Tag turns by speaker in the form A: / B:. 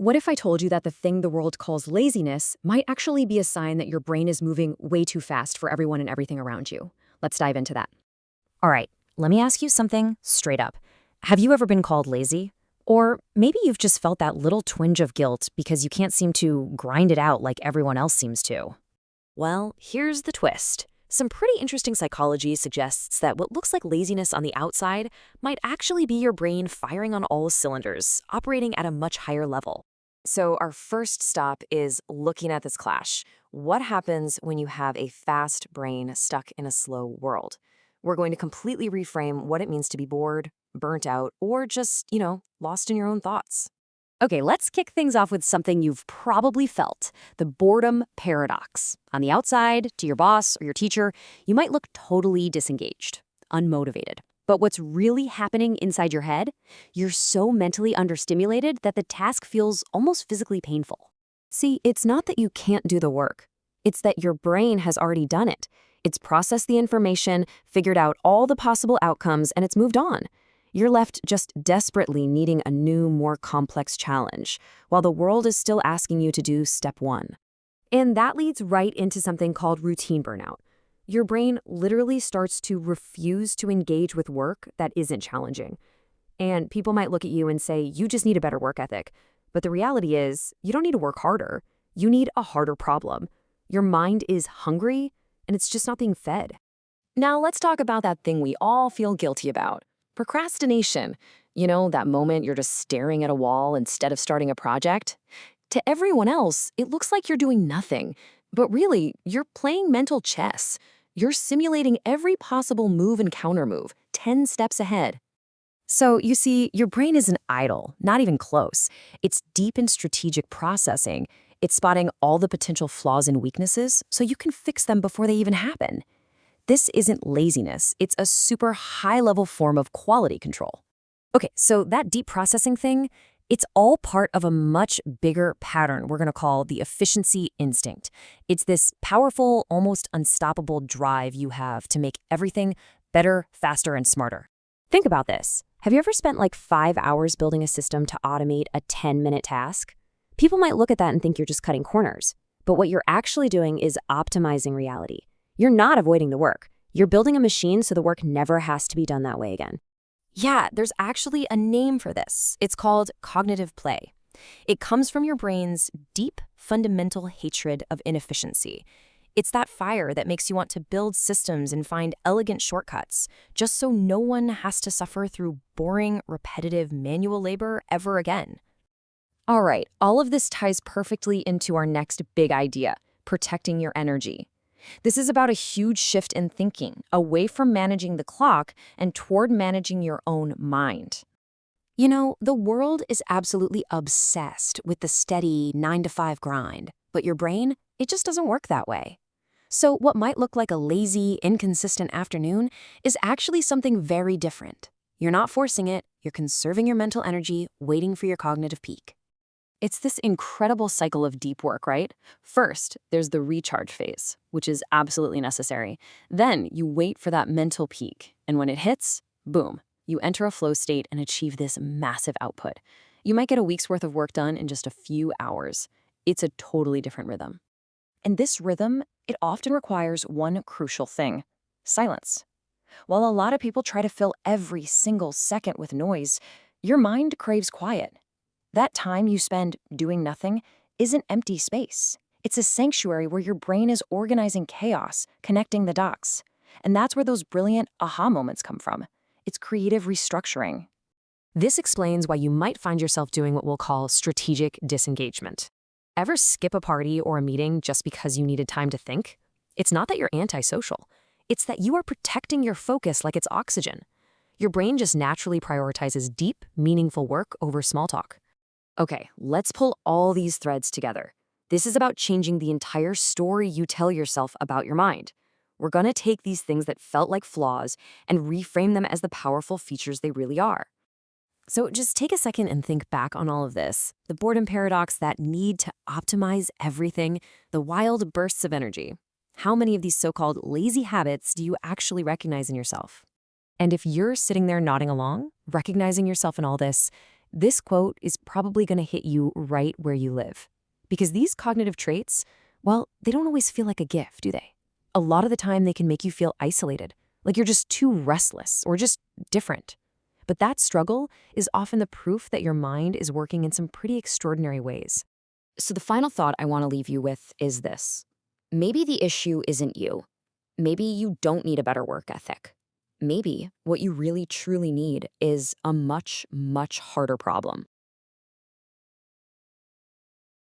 A: What if I told you that the thing the world calls laziness might actually be a sign that your brain is moving way too fast for everyone and everything around you? Let's dive into that.
B: All right, let me ask you something straight up. Have you ever been called lazy? Or maybe you've just felt that little twinge of guilt because you can't seem to grind it out like everyone else seems to. Well, here's the twist. Some pretty interesting psychology suggests that what looks like laziness on the outside might actually be your brain firing on all cylinders, operating at a much higher level. So our first stop is looking at this clash. What happens when you have a fast brain stuck in a slow world? We're going to completely reframe what it means to be bored, burnt out, or just, lost in your own thoughts. Okay, let's kick things off with something you've probably felt, the boredom paradox. On the outside, to your boss or your teacher, you might look totally disengaged, unmotivated. But what's really happening inside your head? You're so mentally understimulated that the task feels almost physically painful. See, it's not that you can't do the work. It's that your brain has already done it. It's processed the information, figured out all the possible outcomes, and it's moved on. You're left just desperately needing a new, more complex challenge, while the world is still asking you to do step one. And that leads right into something called routine burnout. Your brain literally starts to refuse to engage with work that isn't challenging. And people might look at you and say, you just need a better work ethic. But the reality is, you don't need to work harder. You need a harder problem. Your mind is hungry, and it's just not being fed. Now let's talk about that thing we all feel guilty about. Procrastination. That moment you're just staring at a wall instead of starting a project. To everyone else, it looks like you're doing nothing. But really, you're playing mental chess. You're simulating every possible move and countermove, 10 steps ahead. So, you see, your brain isn't idle, not even close. It's deep in strategic processing. It's spotting all the potential flaws and weaknesses so you can fix them before they even happen. This isn't laziness. It's a super high-level form of quality control. Okay, so that deep processing thing, it's all part of a much bigger pattern we're going to call the efficiency instinct. It's this powerful, almost unstoppable drive you have to make everything better, faster, and smarter. Think about this. Have you ever spent like 5 hours building a system to automate a 10-minute task? People might look at that and think you're just cutting corners. But what you're actually doing is optimizing reality. You're not avoiding the work. You're building a machine so the work never has to be done that way again. Yeah, there's actually a name for this. It's called cognitive play. It comes from your brain's deep, fundamental hatred of inefficiency. It's that fire that makes you want to build systems and find elegant shortcuts, just so no one has to suffer through boring, repetitive manual labor ever again. All right, all of this ties perfectly into our next big idea, protecting your energy. This is about a huge shift in thinking, away from managing the clock and toward managing your own mind. The world is absolutely obsessed with the steady 9-to-5 grind, but your brain, it just doesn't work that way. So what might look like a lazy, inconsistent afternoon is actually something very different. You're not forcing it, you're conserving your mental energy, waiting for your cognitive peak. It's this incredible cycle of deep work, right? First, there's the recharge phase, which is absolutely necessary. Then you wait for that mental peak, and when it hits, boom, you enter a flow state and achieve this massive output. You might get a week's worth of work done in just a few hours. It's a totally different rhythm. And this rhythm, it often requires one crucial thing: silence. While a lot of people try to fill every single second with noise, your mind craves quiet. That time you spend doing nothing isn't empty space. It's a sanctuary where your brain is organizing chaos, connecting the dots. And that's where those brilliant aha moments come from. It's creative restructuring. This explains why you might find yourself doing what we'll call strategic disengagement. Ever skip a party or a meeting just because you needed time to think? It's not that you're antisocial. It's that you are protecting your focus like it's oxygen. Your brain just naturally prioritizes deep, meaningful work over small talk. Okay, let's pull all these threads together. This is about changing the entire story you tell yourself about your mind. We're going to take these things that felt like flaws and reframe them as the powerful features they really are. So just take a second and think back on all of this. The boredom paradox, that need to optimize everything, the wild bursts of energy. How many of these so-called lazy habits do you actually recognize in yourself? And if you're sitting there nodding along, recognizing yourself in all this, This quote is probably going to hit you right where you live. Because these cognitive traits, well, they don't always feel like a gift, do they? A lot of the time, they can make you feel isolated, like you're just too restless or just different. But that struggle is often the proof that your mind is working in some pretty extraordinary ways.
A: So the final thought I want to leave you with is this. Maybe the issue isn't you. Maybe you don't need a better work ethic. Maybe what you really truly need is a much, much harder problem.